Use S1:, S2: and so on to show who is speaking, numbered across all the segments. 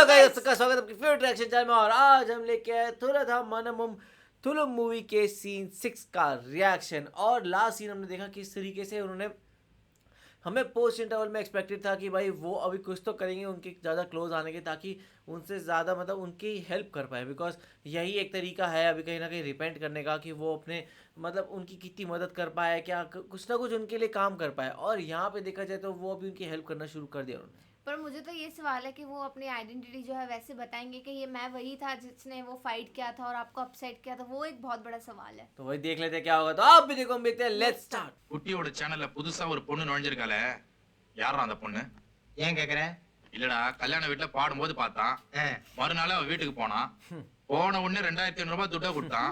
S1: Guys, सबका स्वागत है आपकी फेवरेट रिएक्शन चैनल में। और आज हम लेके आए थुरथा मनमुम थुलुम मूवी के सीन 6 का रिएक्शन। और लास्ट सीन हमने देखा किस तरीके से उन्होंने हमें पोस्ट इंटरवल में एक्सपेक्टेड था कि भाई वो अभी कुछ तो करेंगे उनके ज़्यादा क्लोज आने के, ताकि उनसे ज़्यादा मतलब उनकी हेल्प कर पाए। बिकॉज यही एक तरीका है अभी कहीं ना कहीं रिपेंट करने का, कि वो अपने मतलब उनकी कितनी मदद कर पाए, क्या कुछ ना कुछ उनके लिए काम कर पाए। और यहाँ पे देखा जाए तो वो अभी उनकी हेल्प करना शुरू कर दिया उन्होंने।
S2: पर मुझे तो ये सवाल है कि वो अपनी आइडेंटिटी जो है वैसे बताएंगे कि ये मैं वही था जिसने वो फाइट किया था और आपको अपसेट किया था। वो एक बहुत बड़ा सवाल है।
S1: तो वही देख लेते हैं क्या होगा। तो आप भी देखो, हम देखते हैं। Let's start.
S3: குட்டியோட சேனல்ல புதுசா ஒரு பொண்ணு நுழைஞ்சிருக்காளே, யாரா அந்த பொண்ணு?
S4: ஏன் கேக்குற?
S3: இல்லடா, கல்யாண வீட்ல பாடும்போது பார்த்தான். மறுநாள் அவ வீட்டுக்கு போனான். போன உடனே 2500 ரூபாய் துட்டா கொடுத்தான்.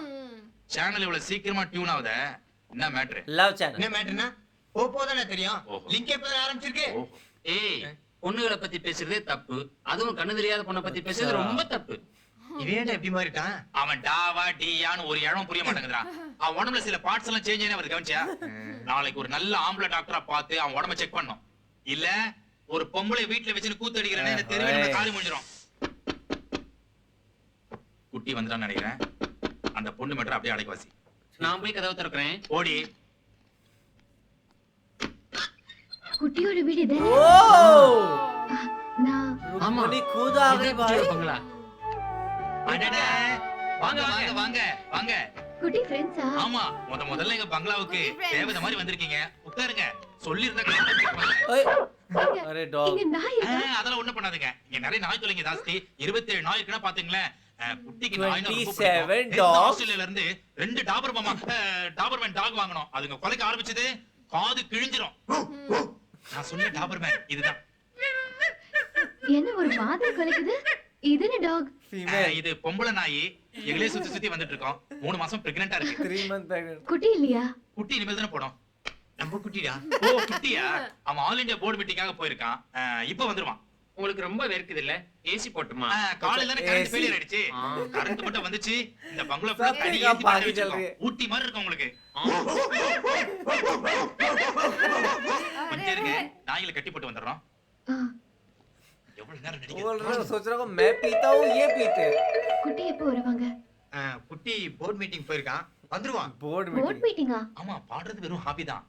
S3: சேனல் இவ்வளவு சீக்கிரமா டியூன் ஆகுதே, என்ன மேட்டர்?
S1: Love channel.
S4: என்ன மேட்டர்னா? போதானே தெரியும். லிங்க் எப்ப ஆரம்பிச்சிருக்கு?
S5: ஏய், பொண்ணுகளை பத்தி பேசுறதே தப்பு. அதுவும் கண்ணு தெரியாத பொண்ணை பத்தி பேசுறது ரொம்ப தப்பு.
S4: இவன் எப்படி மாறிட்டான்?
S3: அவன் டாவா டியான்னு ஒரு இடம் புரிய மாட்டேங்குதுடா. அவன் உடம்புல சில பார்ட்ஸ் எல்லாம் சேஞ்ச் ஆனே வருது, கவனிச்சியா? நாளைக்கு ஒரு நல்ல ஆம்பளை டாக்டரா பார்த்து அவன் உடம்ப செக் பண்ணணும். இல்ல ஒரு பொம்பளை வீட்டுல வச்சுன்னு கூத்து அடிக்கிறேன்னு இந்த தெருவில் காலி முடிஞ்சிடும். குட்டி வந்துட்டான்னு நினைக்கிறேன். அந்த பொண்ணு மட்டும் அப்படியே அடைக்க வாசி.
S5: நான் போய் கதவை திறக்கிறேன்.
S3: ஓடி.
S6: குட்டியோட வீடு இது.
S1: ஓ
S6: நான்
S1: रुक्मिणी खुद आ गई भाई।
S5: பங்களா.
S3: அடடே, வாங்க வாங்க வாங்க வாங்க.
S6: குட்டி ஃப்ரெண்ட்ஸா?
S3: ஆமா, முதல்ல எங்க பங்களாவுக்கு தேவதை மாதிரி வந்திருக்கீங்க. உட்காருங்க. சொல்லிருந்தா
S1: ओए अरे डॉग।
S6: இங்க நாய் இருக்கா?
S3: அதெல்லாம் ஒண்ணும் பண்ணாதுங்க. இங்க நிறைய நாய் தொலைங்க ஜாஸ்தி. 27 நாய் இருக்குன்னா பாத்தீங்களேன். குட்டிக்கு நாய்
S1: 27 டாக்.
S3: ஆஸ்திரேலியால இருந்து 2 டாபர்மேன் டாக் வாங்கணும். அதுங்க கொலைக்க ஆரம்பிச்சது காது கிழிஞ்சிரும். நான் சொன்ன டாபர்மேன் இதுதான்.
S6: என்ன ஒரு மாதிரி கொலைக்குது? இது என்ன டாக்?
S1: फीमेल।
S3: இது பொம்பளை நாய். எங்களே சுத்தி சுத்தி வந்துட்டு இருக்கோம். 3 மாசம் பிரெக்னன்ட்டா இருக்கு.
S1: 3 मंथ प्रेग्नेंट।
S6: குட்டி இல்லையா?
S3: குட்டி இனிமேல் தானே போடும்.
S4: நம்ம குட்டிடா.
S3: ஓ குட்டியா? அவன் ஆல் இந்தியா போர்டு மீட்டிங்காக போயிருக்கான். இப்போ வந்துருவான்.
S5: உங்களுக்கு ரொம்ப வெறுக்குது இல்ல? ஏசி போட்டுமா?
S3: காலையில தானே கரண்ட் ஃபெயிலியர் ஆயிடுச்சு. கரண்ட் மட்டும் வந்துச்சு. இந்த பங்களா ஃபுல்லா தண்ணி ஏத்தி
S1: பாக்கி
S3: வச்சிருக்கோம்.
S1: चल रही है।
S3: ஊட்டி மாதிரி இருக்கு உங்களுக்கு. கொஞ்சம் இருங்க, நாய்களை கட்டி போட்டு வந்துடுறோம்.
S6: ஆ,
S3: எவ்வளவு நேரம்
S1: बोल
S3: நடிக்கிறது?
S1: रहा हूँ, सोच रहा हूँ मैं पीता हूँ ये पीते।
S6: குட்டி எப்போ வருவாங்க?
S4: குட்டி போர்ட் மீட்டிங் போயிருக்கான். வந்துருவான்.
S1: Board
S6: board
S1: meeting.
S6: மீட்டிங்கா?
S3: ஆமா, பாடுறது வெறும் ஹாபி தான்.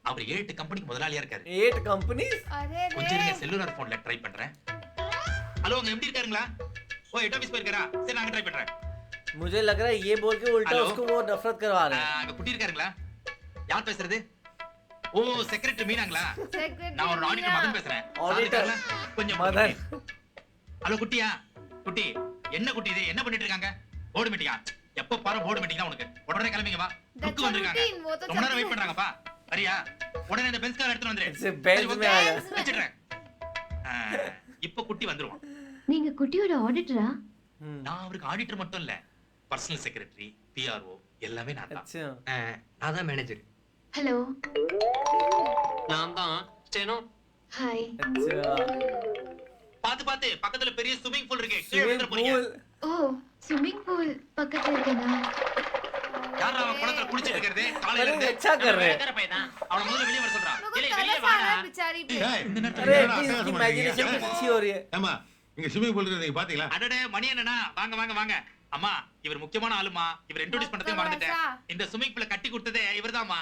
S3: அவர் 7 கம்பெனிக்கு முதலாளியா இருக்காரு.
S1: 8 कंपनीज।
S2: अरे
S3: கொஞ்சம் இருங்க, செல்லுலார் போன்ல ட்ரை பண்றேன். ஹலோ, அங்க எப்படி இருக்காருங்களா? ஓ, ஹெட் ஆபீஸ் போயிருக்காரா? சரி, நான் ட்ரை பண்றேன்.
S1: मुझे लग रहा है ये बोल के उल्टा
S3: हेलो?
S1: उसको वो नफरत करवा रहे हैं।
S3: அங்க குட்டி இருக்காருங்களா? யார் பேசுறது? ஓ, செக்ரட்டரி மீனாங்களா? நான் ஒரு ஆடிட்டர் மதன் பேசுறேன்.
S1: Auditor.
S3: கொஞ்சம்
S1: மதன்।
S3: ஹலோ குட்டியா? குட்டி, என்ன குட்டி இது? என்ன பண்ணிட்டு இருக்காங்க? போர்டு மீட்டிங்கா? எப்ப பாரு போர்டு மீட்டிங் தான் உனக்கு. உடனே கிளம்பிங்க வா. ருக்கு வந்திருக்காங்க. ரொம்ப நேரம் வெயிட் பண்றாங்கப்பா. சரியா? உடனே இந்த பென்ஸ் கார் எடுத்து வந்துரு.
S1: इससे बेंच में आ जा।
S3: வச்சிடுறேன். இப்போ குட்டி வந்துருவான்.
S6: நீங்க குட்டியோட ஆடிட்டரா?
S3: நான் அவருக்கு ஆடிட்டர் மட்டும் இல்ல, பர்சனல் செக்ரட்டரி, பிஆர்ஓ எல்லாமே நான் தான்.
S1: अच्छा
S4: நான் தான் மேனேஜர்.
S6: ஹலோ.
S5: நான் தான் ஸ்டெனோ.
S6: ஹாய்.
S1: अच्छा
S3: பாத்து பாத்து, பக்கத்துல பெரிய ஸ்விமிங் பூல் இருக்கு. கீழ
S1: स्विमिंग
S3: விழுந்துற போறீங்க.
S1: पूल।
S6: ஓ, ஸ்விமிங் பூல் பக்கத்துல இருக்கேனா?
S3: யாரா அவன் குளத்துல குளிச்சிட்டு இருக்கிறது? காலையில
S1: अरे
S3: இருந்து
S1: अच्छा कर रहे हैं।
S5: வேற பையன் தான்.
S3: அவன முதல்ல வெளிய வர சொல்றான்.
S5: வெளிய வாடா.
S2: बेचारी पे।
S3: இந்த நேரத்துல
S1: अरे
S3: என்னடா
S1: इसकी
S3: பேச
S1: इमेजिनेशन
S3: மாட்டீங்க?
S1: कितनी अच्छी हो रही है।
S7: ஏமா இங்க ஸ்விமிங் பூல் இருக்கு, நீங்க பாத்தீங்களா?
S3: அடடே, மணி என்னன்னா? வாங்க வாங்க வாங்க. அம்மா, இவர் முக்கியமான ஆளுமா. இவர் இன்ட்ரோ듀ஸ் பண்ணதே மறந்துட்டேன். இந்த ஸ்விமிங் பூல கட்டி கொடுத்ததே இவர்தாம்மா.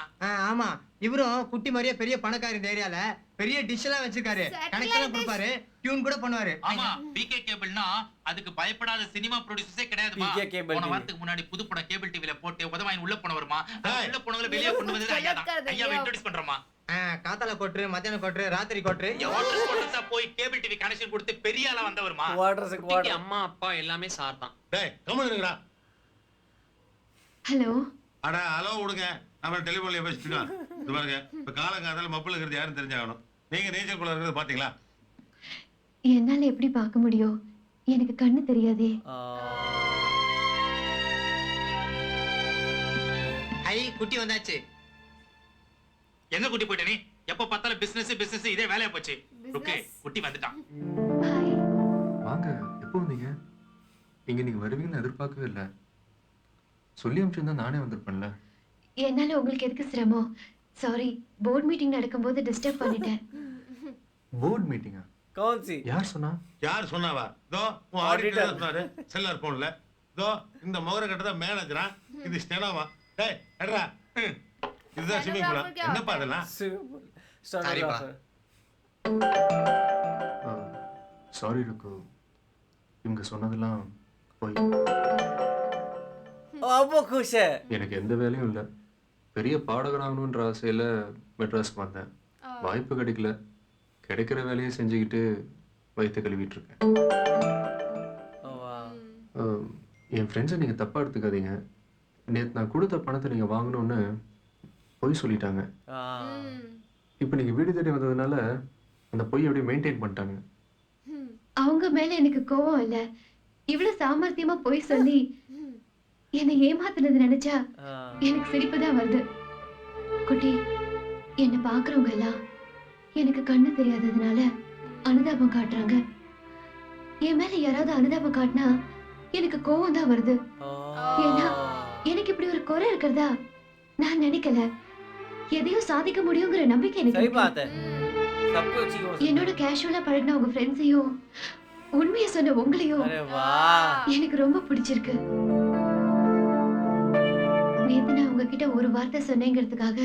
S4: ஆமா, இவரும் குட்டி மாதிரியே பெரிய பணக்காரி இந்த ஏரியால பெரிய டிஷ் எல்லாம் வச்சிருக்காரு. கனெக்ஷன் கொடுப்பாரு, டியூன் கூட பண்ணுவாரு.
S3: ஆமா, பிகே கேபிள்னா அதுக்கு பயப்படாத சினிமா ப்ரொடியூசர்ஸே கிடையாதுமா.
S1: PK Cable
S3: போன
S1: TV.
S3: வாரத்துக்கு முன்னாடி புது படம் கேபிள் டிவில போட்டு உதவாயின் உள்ள போனவருமா.
S7: ஏய்.
S3: உள்ள போனவரை வெளிய கொண்டு வந்தது ஐயா தான். ஐயாவை இன்ட்ரோ듀ஸ் பண்றோமா.
S4: காத்தால கோட்ரு, மத்தியானம் கோட்ரு, ராத்திரி கோட்ரு.
S3: வாட்டர் ஸ்பாட்டர்ஸா போய் கேபிள் டிவி கனெக்ஷன் கொடுத்து பெரிய ஆளா வந்தவருமா.
S1: क्वार्टर से
S5: குட்டிக்கு
S1: क्वार्टर।
S5: அம்மா அப்பா எல்லாமே சார் தான்.
S7: டேய் கம்முனு இருங்கடா.
S6: ஹலோ.
S7: அட ஹலோ விடுங்க, நம்ம டெலிஃபோன்ல பேசிட்டு இது பாருங்க. இப்ப காலங்காத்தால மப்புல இருக்கிறது யாரும் தெரிஞ்சாகணும். நீங்க நேச்சர் குள்ள இருக்கிறது பாத்தீங்களா?
S6: என்னால எப்படி பார்க்க முடியும்? எனக்கு கண்ணு தெரியாதே.
S4: ஐ, குட்டி வந்தாச்சு.
S3: எங்க குட்டி போயிட்ட நீ? எப்ப பார்த்தாலும் பிசினஸ் இதே வேலையா போச்சு. ஓகே, குட்டி வந்துட்டான்.
S6: ஹாய்.
S8: வாங்க, எப்போ வந்தீங்க? இங்க நீங்க வருவீங்கன்னு எதிர்பார்க்கவே இல்லை. சொல்லி அனுப்பிச்சிருந்தா நானே வந்திருப்பேன்ல.
S6: என்னால உங்களுக்கு எதுக்கு சிரமம்? சாரி, போர்ட் மீட்டிங் நடக்கும்போது டிஸ்டர்ப் பண்ணிட்டேன்.
S8: போர்ட் மீட்டிங்கா?
S1: कौन सी
S8: யார் சொன்னா?
S7: யார் சொன்னாவா? இதோ உன்
S1: Auditor.
S7: ஆடிட்டர் சொன்னாரு செல்லார் போன்ல. இதோ இந்த முகர கட்டத மேனேஜரா, இது ஸ்டெனோவா. டேய் எட்ரா. இதுதான் ஸ்விமிங் பூல்.
S2: Stenographer क्या
S7: என்னப்பா
S2: होता है?
S7: அதெல்லாம்?
S1: स्टेनोग्राफर
S8: சாரி ருக்கு, இவங்க சொன்னதெல்லாம் போய்.
S1: अब वो खुश है
S8: எனக்கு எந்த வேலையும் இல்லை. பெரிய பாடகராகணுன்ற ஆசையில் மெட்ராஸ்க்கு வந்தேன். வாய்ப்பு கிடைக்கல. கிடைக்கிற வேலையை செஞ்சுக்கிட்டு வயிற்று கழுவிட்டு இருக்கேன்.
S1: वाह
S8: என் ஃப்ரெண்ட்ஸை நீங்கள் தப்பாக எடுத்துக்காதீங்க. நேற்று நான் கொடுத்த பணத்தை நீங்கள் வாங்கணும்னு பொய் சொல்லிட்டாங்க.
S1: हाँ
S8: இப்போ நீங்கள் வீடு தேடி வந்ததுனால அந்த பொய் அப்படியே மெயின்டைன் பண்ணிட்டாங்க.
S6: அவங்க மேல எனக்கு கோவம் இல்ல. இவ்வளவு சாமர்த்தியமா போய் சொல்லி என்னை ஏமாத்துனது நினைச்சா
S1: हाँ
S6: எனக்கு சிரிப்பு தான் வருது. குட்டி, என்னை பாக்குறவங்க எல்லாம் எனக்கு கண்ணு தெரியாததுனால அனுதாபம் காட்டுறாங்க. என் மேல யாராவது அனுதாபம் காட்டினா எனக்கு கோவம் தான் வருது. ஏன்னா எனக்கு இப்படி ஒரு குறை இருக்கிறதா நான் நினைக்கல. எதையும் சாதிக்க முடியுங்கிற நம்பிக்கை எனக்கு
S1: सही
S6: இருக்கு.
S1: बात है सबको अच्छी हो
S6: என்னோட கேஷுவலா பழகின உங்க ஃப்ரெண்ட்ஸையும் உண்மையை சொன்ன உங்களையும்
S1: अरे वाह
S6: எனக்கு ரொம்ப பிடிச்சிருக்கு. நேத்து நான் உங்ககிட்ட ஒரு வார்த்தை சொன்னேங்கிறதுக்காக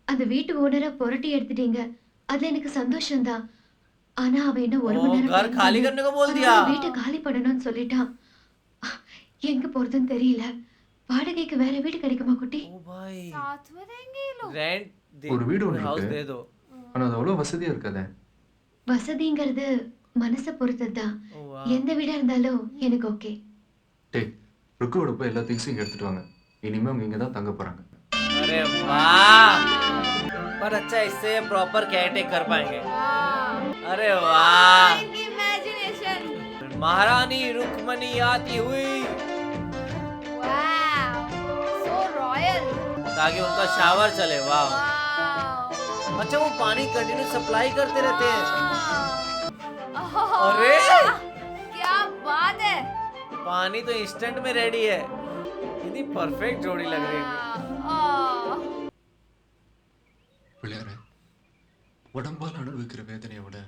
S6: அந்த வீட்டு ஓனரை புரட்டி எடுத்துட்டீங்க. அதுல எனக்கு சந்தோஷம்தான். ஆனா அவன் என்ன ஒரு மணி நேரம்
S1: घर खाली करने को बोल दिया
S6: அதுக்குள்ள வீட்டை காலி பண்ணணும்னு சொல்லிட்டான். எங்க போறதுன்னு தெரியல. வாடகைக்கு வேற வீடு கிடைக்குமா குட்டி?
S1: ओ भाई
S2: साथ में रहेंगे ये लोग?
S1: रेंट दे
S8: ஒரு வீடு ஒன்று
S1: हाउस
S8: இருக்கு.
S1: दे दो
S8: ஆனால் அது அவ்வளோ வசதியாக இருக்காதே.
S6: வசதிங்கிறது மனசை பொறுத்ததுதான்.
S1: ओ वाह
S6: எந்த வீடா இருந்தாலும் எனக்கு ஓகே.
S8: டேய், ருக்குவோட போய் எல்லா திங்ஸையும் எடுத்துட்டு வாங்க. இனிமேல் அவங்க இங்கே தான் தங்க போகிறாங்க.
S1: अरे वाह पर अच्छा इससे प्रॉपर केयर टेक कर पाएंगे
S2: हाँ।
S1: अरे वाह
S2: इनकी imagination.
S1: महारानी रुक्मणी आती हुई
S2: Wow. So royal.
S1: ताकि उनका शावर चले वाह
S2: Wow.
S1: अच्छा वो पानी कंटिन्यू सप्लाई करते रहते हैं
S2: हाँ।
S1: अरे
S2: क्या बात है.
S1: पानी तो इंस्टेंट में रेडी है इतनी परफेक्ट जोड़ी लग रही है
S2: हाँ।
S8: பிள்ளையார, உடம்பால் அனுபவிக்கிற வேதனையை விட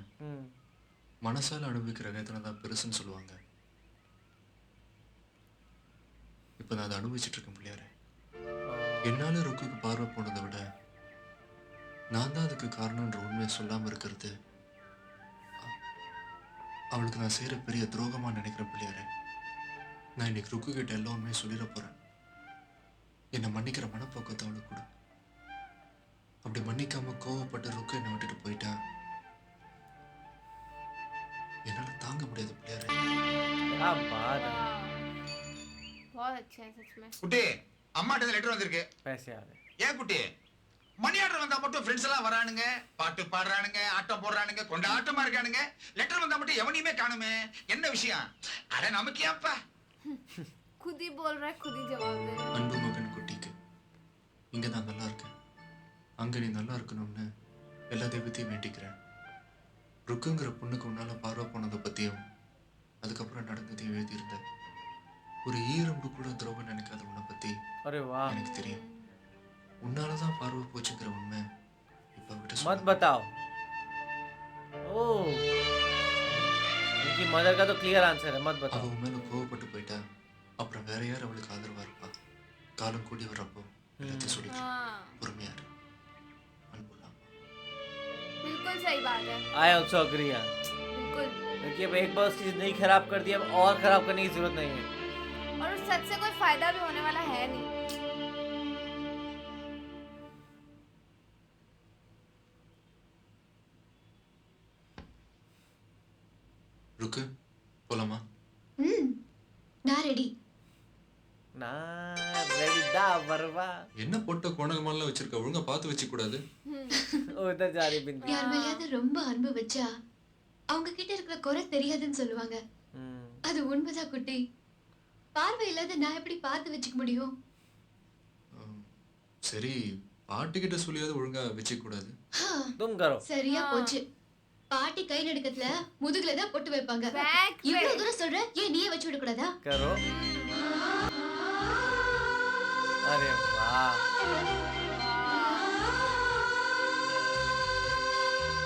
S8: மனசால் அனுபவிக்கிற வேதனை தான் பெருசுன்னு சொல்லுவாங்க. இப்போ நான் அதை அனுபவிச்சுட்டு இருக்கேன் பிள்ளையார. என்னால ருக்குக்கு பார்வை போனதை விட நான் தான் அதுக்கு காரணம்ன்ற உண்மையை சொல்லாம இருக்கிறது அவளுக்கு நான் செய்யற பெரிய துரோகமா நினைக்கிறேன் பிள்ளையார. நான் இன்னைக்கு ருக்கு கிட்ட எல்லா உண்மையும் சொல்லிட போறேன். என்னை மன்னிக்கிற மனப்போக்கத்தை அவளுக்கு கொடு. அப்படி மன்னிக்காம கோவப்பட்டு ருக்கு என்னை விட்டுட்டு போயிட்டா என்னால தாங்க முடியாது பிள்ளையார.
S1: क्या बात है
S2: बहुत अच्छा है सच में.
S9: குட்டி அம்மாட்ட லெட்டர் வந்திருக்கு.
S1: पैसे आ गए
S9: ஏன் குட்டி மணி ஆர்டர் வந்தா மட்டும் ஃப்ரெண்ட்ஸ் எல்லாம் வரானுங்க, பாட்டு பாடுறானுங்க, ஆட்டம் போடுறானுங்க, கொண்டாட்டமா இருக்கானுங்க. லெட்டர் வந்தா மட்டும் எவனையுமே காணுமே, என்ன விஷயம்? அட நமக்கு ஏப்பா.
S2: खुद ही बोल रहा है, खुद ही जवाब दे रहा है.
S8: அன்பு மகன் குட்டிக்கு இங்க நான் நல்லா இருக்கேன், அங்க நீ நல்லா இருக்கணும்னு எல்லா தெய்வத்தையும் வேண்டிக்கிறேன். ருக்குங்கிற பொண்ணுக்கு உன்னால பார்வை போனதை பத்தியும் அதுக்கப்புறம் நடந்ததையும் எழுதியிருந்தேன். ஒரு ஈரம்பு கூட துரோகம் நினைக்காத உன்னை பத்தி
S1: अरे वाह
S8: எனக்கு தெரியும். உன்னாலதான் பார்வை போச்சுங்கிற உண்மை இப்ப அவகிட்ட
S1: मत
S8: சொல்ல.
S1: बताओ ओ इनकी मदर का तो क्लियर आंसर है मत
S8: அவ
S1: बताओ
S8: உன் மேல கோவப்பட்டு போயிட்டா அப்புறம் வேற யார் அவளுக்கு ஆதரவா இருப்பா? காலம் கூடி வர்றப்போ எல்லாத்தையும் சொல்லிக்கிறேன்.
S2: हाँ,
S8: பொறுமையா இரு. அன்புலாம்
S2: बिल्कुल सही बात है.
S1: आई ऑल्सो अग्री यार
S2: बिल्कुल.
S1: देखिए अब एक बार उसकी जिंदगी खराब कर दी अब और खराब करने की जरूरत नहीं है
S2: और उस सच से कोई फायदा भी होने वाला है नहीं.
S8: ருக்கு போலாமா?
S6: நான் ரெடி.
S1: நான் ரெடிடா வரவா
S8: என்ன போட்ட கோணகமாலாம் வச்சிருக்க, ஒழுங்கா பார்த்து வச்சுக்க கூடாது.
S1: ओ इधर जा रही बिंदी
S6: யார் மேலேயாவது ரொம்ப அன்பு வச்சா அவங்க கிட்ட இருக்கிற குறை தெரியாதுன்னு சொல்லுவாங்க. அது உண்மைதான் குட்டி. பார்வை இல்லாத நான் எப்படி பார்த்து வச்சுக்க முடியும்?
S8: சரி, பாட்டிக்கிட்ட சொல்லியாவது ஒழுங்கா வச்சுக்க கூடாது.
S1: तुम करो
S6: சரியா போச்சு. பாட்டி கை நடுக்கத்துல முதுகுல தான் பொட்டு வைப்பாங்க.
S2: Back
S6: இவ்வளவு
S2: way.
S6: தூரம் சொல்ற, ஏன் நீயே வச்சு விட கூடாதா?
S1: करो अरे वाह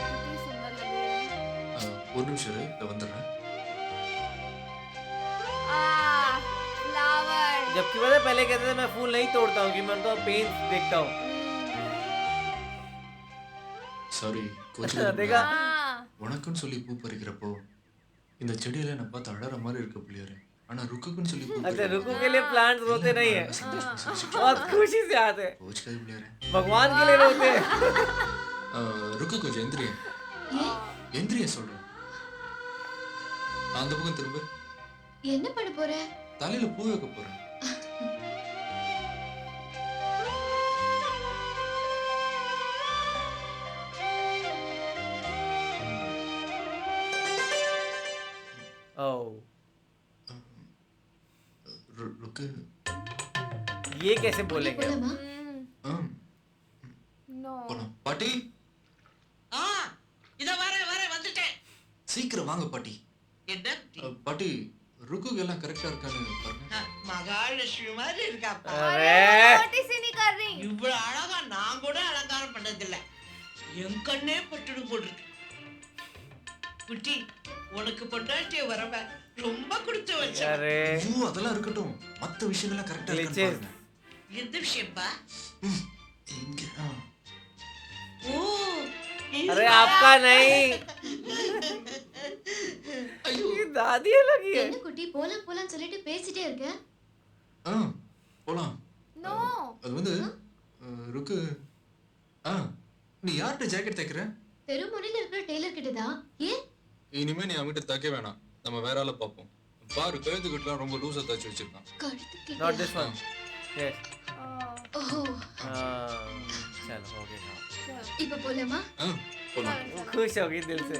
S2: कितनी सुंदर लग रही है.
S8: ஒரு நிமிஷம் இரு, இதோ வந்துடுறேன்.
S2: फ्लावर
S1: जबकि पता है पहले कहते थे मैं फूल नहीं तोड़ता हूँ कि मैं उनका पेन देखता हूँ.
S8: சாரி
S1: देखा?
S8: உனக்குன்னு சொல்லி பூ பறிக்கிறப்போ இந்த செடியில நான் பார்த்து அழற மாதிரி இருக்க பிள்ளையாரு. ஆனா ருக்குன்னு சொல்லி பூ
S1: अच्छा रुकू के लिए प्लांट्स रोते नहीं है, बहुत खुशी से आते हैं.
S8: போச்சுக்காது பிள்ளையாரு.
S1: भगवान के लिए रोते हैं.
S8: ருக்கு கொஞ்சம் எந்திரிய
S6: ஏன்
S8: எந்திரிய சொல்றேன். அந்த பக்கம் திரும்ப.
S6: என்ன பண்ண போற?
S8: தலையில பூ வைக்க போறேன்.
S1: ओह
S8: ருக்கு
S1: ये कैसे बोलेंगे?
S6: போலாமா?
S2: नो
S8: போலாம். பாட்டி
S10: இத வந்துட்டேன்.
S8: சீக்கிரம் வாங்க பாட்டி.
S10: என்ன
S8: பாட்டி ருக்குக்கு எல்லாம் கரெக்டா இருக்கான்னு பாருங்க.
S10: மகாலட்சுமி மாதிரி இருக்காப்பா.
S1: अरे
S2: छोटी सी नहीं कर रही.
S10: இவ்வளவு அழகா நான் கூட அலங்காரம் பண்ணதில்ல. என் கண்ணே பட்டுடு போட்டுருக்கு. குட்டி உனக்கு பொண்டாட்டிய வரவ ரொம்ப கொடுத்து வச்ச.
S1: अरे
S8: ஐயோ அதெல்லாம் இருக்கட்டும். மத்த விஷயங்கள்லாம் கரெக்டா இருக்கான்னு
S1: Glitches.
S8: பாருங்க.
S10: எந்த விஷயம்ப்பா?
S8: இங்க
S10: ஓ
S1: अरे आपका नहीं, ये दादी लगी है.
S6: என்ன குட்டி போலாம் போலாம் சொல்லிட்டு பேசிட்டே இருக்க?
S8: போலாம்.
S2: नो
S8: அது வந்து ருக்கு நீ யார்கிட்ட ஜாக்கெட் தைக்கிற?
S6: தெருமுனையில இருக்கிற டெய்லர் கிட்ட தான். ஏன்?
S8: இனிமே நீ அவங்கிட்ட தைக்க வேணாம். நம்ம வேற ஆளை பார்ப்போம். பாரு கழுத்துக்கிட்டலாம் ரொம்ப லூசா தைச்சு வச்சிருக்கான்.
S6: கழுத்து
S1: Not
S6: கிட்ட.
S1: this one. Yes.
S6: ஓஹோ
S1: चलो हो गया.
S6: இப்ப போலாமா?
S8: போலாம்.
S1: खुश हो गई दिल से.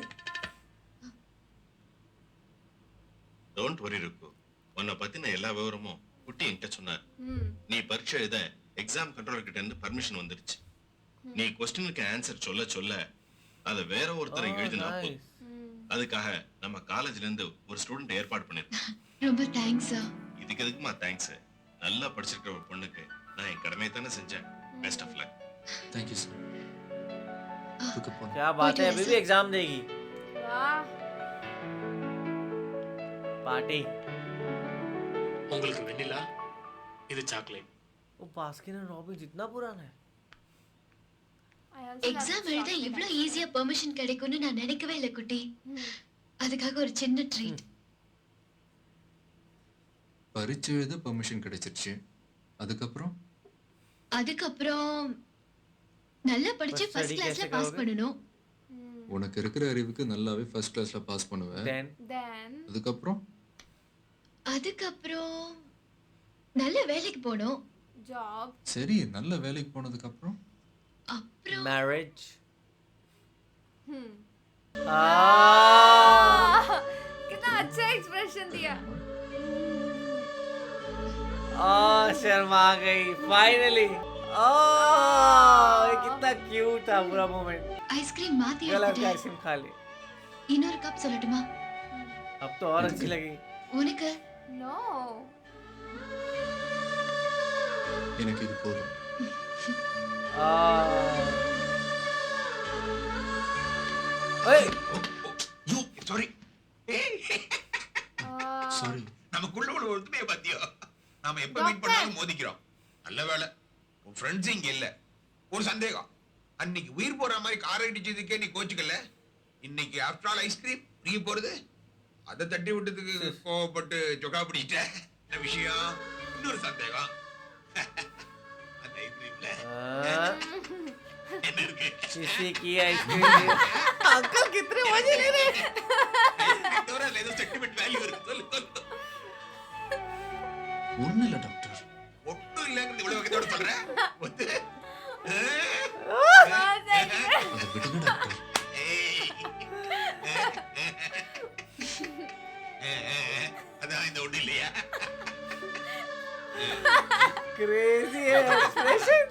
S7: டோன்ட் வரி ருக்கு, உன்னை பத்தின எல்லா விவரமும் குட்டி என்கிட்ட சொன்னார். நீ பரீட்சை எழுத எக்ஸாம் கண்ட்ரோலர் கிட்ட இருந்து பர்மிஷன் வந்துருச்சு. நீ கொஸ்டினுக்கு ஆன்சர் சொல்ல சொல்ல அதை வேற ஒருத்தரை
S1: Oh,
S7: எழுதினா
S1: nice.
S7: போதும். அதுக்காக நம்ம காலேஜ்ல இருந்து ஒரு ஸ்டூடெண்ட் ஏற்பாடு பண்ணிருக்கோம்.
S6: ரொம்ப தேங்க்ஸா.
S7: இதுக்கு எதுக்குமா தேங்க்ஸ்? நல்லா படிச்சிருக்கிற ஒரு பொண்ணுக்கு நான் என் கடமையை தானே செஞ்சேன். Best of luck.
S8: Thank you sir. ருக்கு போலாம்.
S1: क्या बात है, अभी भी एग्जाम देगी.
S2: वाह
S1: पार्टी.
S11: உங்களுக்கு வெண்ணிலா, இது சாக்லேட்.
S1: वो बास्किन एंड रॉबिन्स इतना पुराना है.
S6: எக்ஸாம் எழுத இவ்ளோ ஈஸியா பெர்மிஷன் கிடைக்கும்னு நான் நினைக்கவே இல்ல குட்டி. அதுக்காக ஒரு சின்ன ட்ரீட்.
S8: பரீட்சை எழுத பெர்மிஷன் கிடைச்சிருச்சு. அதுக்கப்புறம்
S6: அதுக்கப்புறம் நல்லா படிச்சு
S1: First
S6: ஃபர்ஸ்ட்
S1: study
S6: கிளாஸ்ல
S1: कैसे
S6: பாஸ்
S1: करोगे?
S6: பண்ணனும்.
S8: உனக்கு இருக்கிற அறிவுக்கு நல்லாவே ஃபர்ஸ்ட் கிளாஸ்ல பாஸ் பண்ணுவேன்.
S2: then
S8: அதுக்கப்புறம்
S6: நல்ல வேலைக்கு போகணும்.
S2: job
S8: சரி நல்ல வேலைக்கு போனதுக்கு அப்புறம்
S6: அப்புறம்
S1: मैरिज.
S2: कितना अच्छा एक्सप्रेशन दिया.
S1: शर्मा गई फाइनली. ये कितना क्यूट था पूरा मोमेंट.
S6: ஐஸ்கிரீம் மாத்தி
S1: गला का
S6: எடுத்துட்டேன்.
S1: आइसक्रीम खा ली.
S6: இன்னொரு கப் சொல்லட்டுமா?
S1: अब तो और अच्छी लगी.
S6: உனக்கு
S2: No
S8: எனக்கு இது போதும்.
S9: Sorry
S8: sorry.
S9: நமக்குள்ள ஒரு ஒத்துமையை பத்தியோ நாம எப்ப மீட் பண்ணாலும் மோதிக்கிறோம். நல்ல வேலை உன் ஃப்ரெண்ட்ஸ் இங்க இல்ல. ஒரு சந்தேகம், அன்னைக்கு உயிர் போற மாதிரி காரை இடிச்சதுக்கே நீ கோச்சுக்கல. இன்னைக்கு ஆஃப்டர் ஆல் ஐஸ்கிரீம் உருகி போறது, அதை தட்டி விட்டதுக்கு கோவப்பட்டு சொக்கா பிடிச்சிட்ட. என்ன விஷயம்? இன்னொரு சந்தேகம், அந்த ஐஸ்கிரீம்ல என்ன இருக்கு?
S1: किसी की आइसक्रीम. अंकल कितने मजे ले रहे हैं.
S9: ஐஸ்கிரீம் தவிர அதுல ஏதோ சென்டிமெண்ட் வேல்யூ இருக்கு. சொல்லு சொல்லு.
S8: ஒண்ணும் இல்ல டாக்டர்.
S9: ஒட்டும் இல்லங்கிறது இவ்வளவு வகையோட சொல்றேன். ஒத்து
S8: அதை விடுங்க டாக்டர்.
S9: அதான் இந்த ஒண்ணு இல்லையா?
S1: क्रेजी है एक्सप्रेशन.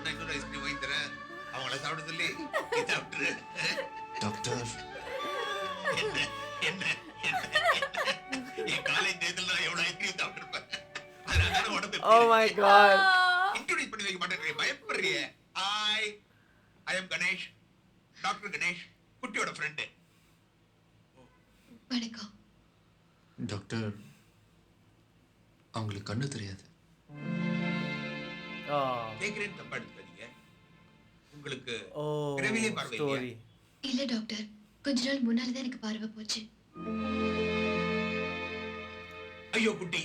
S9: இன்னொரு ஐஸ்கிரீம் வாங்கி தரேன், அவங்கள சாப்பிட சொல்லி நீ சாப்பிட்டுரு.
S8: டாக்டர்
S9: என்ன என்ன என்ன என் காலேஜ் டேஸ்ல நான் எவ்வளவு ஐஸ்கிரீம் சாப்பிட்டுருப்பேன். அதனால உடம்பு
S1: Oh my god.
S9: இன்ட்ரோடியூஸ் பண்ணி வைக்க மாட்டேன், பயப்படுறியே. I am Ganesh, doctor Ganesh, குட்டியோட ஃப்ரெண்ட்.
S8: டாக்டர் அவங்களுக்கு கண்ணு தெரியாது.
S9: கேக்குறேன்னு தப்பா எடுத்துக்காதீங்க. உங்களுக்கு
S1: ஓ
S9: பிறவிலே பார்வை இல்லையா?
S1: ஸ்டோரி.
S6: இல்ல டாக்டர், கொஞ்ச நாள் முன்னால தான் எனக்கு பார்வை போச்சு.
S9: ஐயோ குட்டி,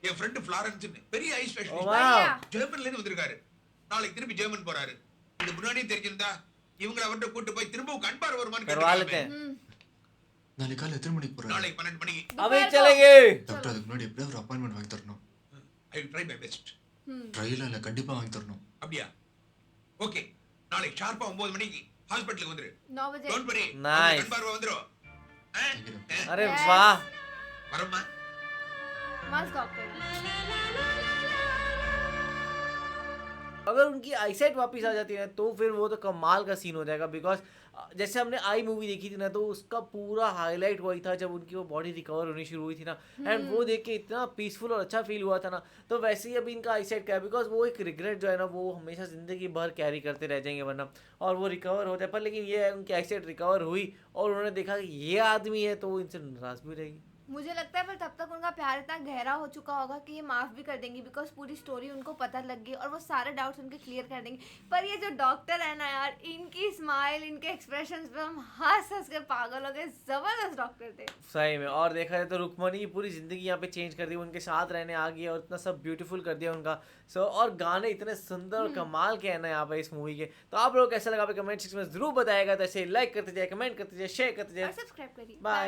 S9: என் ஃப்ரெண்ட் ஃப்ளாரன்ஸ் பெரிய ஐ
S1: ஓ
S9: ஸ்பெஷலிஸ்ட்
S1: வாவ்.
S9: ஜெர்மன்ல இருந்து வந்திருக்காரு. நாளைக்கு திருப்பி ஜெர்மன் போறாரு. இது முன்னாடியே தெரிஞ்சிருந்தா இவங்கள அவர்கிட்ட கூட்டு போய் திரும்பவும் கண் பார்வை வருமான்னு
S1: करवा लेते
S9: கேட்டுருக்காங்க.
S1: हैं.
S8: நாளைக்கு காலை எத்தனை மணிக்கு போறாரு?
S9: நாளைக்கு 12 மணிக்கு.
S1: अभी
S2: दोपहर को।
S1: चलेंगे.
S8: டாக்டர் அதுக்கு முன்னாடி எப்படியாவது ஒரு அப்பாயின்மெண்ட் வாங்கி தரணும்.
S9: I will try my best.
S8: ட்ரையெல்லாம் இல்லை, கண்டிப்பா வாங்கி தரணும்.
S9: அப்படியா? ஓகே, நாளைக்கு ஷார்ப்பா 9 மணிக்கு ஹாஸ்பிடலுக்கு வந்துரு.
S2: 9 बजे
S9: டோன்ட் வரி.
S1: Nice.
S9: கண் பார்வை வந்துரும்.
S1: अरे
S2: Yes.
S1: वाह.
S9: வரமா?
S2: मस्त डॉक्टर।
S1: अगर उनकी आईसाइट वापस आ जाती है तो फिर वो तो कमाल का सीन हो जाएगा बिकॉज जैसे हमने आई मूवी देखी थी ना तो उसका पूरा हाईलाइट वही था जब उनकी वो बॉडी रिकवर होनी शुरू हुई थी ना एंड वो देख के इतना पीसफुल और अच्छा फील हुआ था ना तो वैसे ही अभी इनका आईसाइट क्या है बिकॉज वो एक रिग्रेट जो है ना वो हमेशा ज़िंदगी भर कैरी करते रह जाएंगे वरना और वो रिकवर हो जाए पर लेकिन ये है उनकी आईसाइट रिकवर हुई और उन्होंने देखा कि ये आदमी है तो वो इनसे नाराज भी रहेगी।
S2: मुझे लगता है पर तब तक उनका प्यार इतना गहरा हो चुका होगा कि ये माफ भी कर देंगी बिकॉज पूरी स्टोरी उनको पता लग गई और वो सारे डाउट्स उनके क्लियर कर देंगे। पर ये जो डॉक्टर है ना यार, इनकी स्माइल, इनके एक्सप्रेशंस पे हम हंस हंस कर पागल हो गए। जबरदस्त डॉक्टर थे
S1: सही में। और देखा जाए तो रुक्मणी की पूरी ज़िंदगी यहाँ पे चेंज कर दी, उनके साथ रहने आ गई और इतना सब ब्यूटीफुल कर दिया उनका। सो और गाने इतने सुंदर और कमाल के हैं ना यहाँ पे इस मूवी के। तो आप लोग कैसा लगा कमेंट सेक्शन में जरूर बताएगा। तो ऐसे लाइक करते जाए, कमेंट करते जाए, शेयर करते
S2: और
S1: जाए।
S2: सब्सक्राइब करिए।
S1: बाय।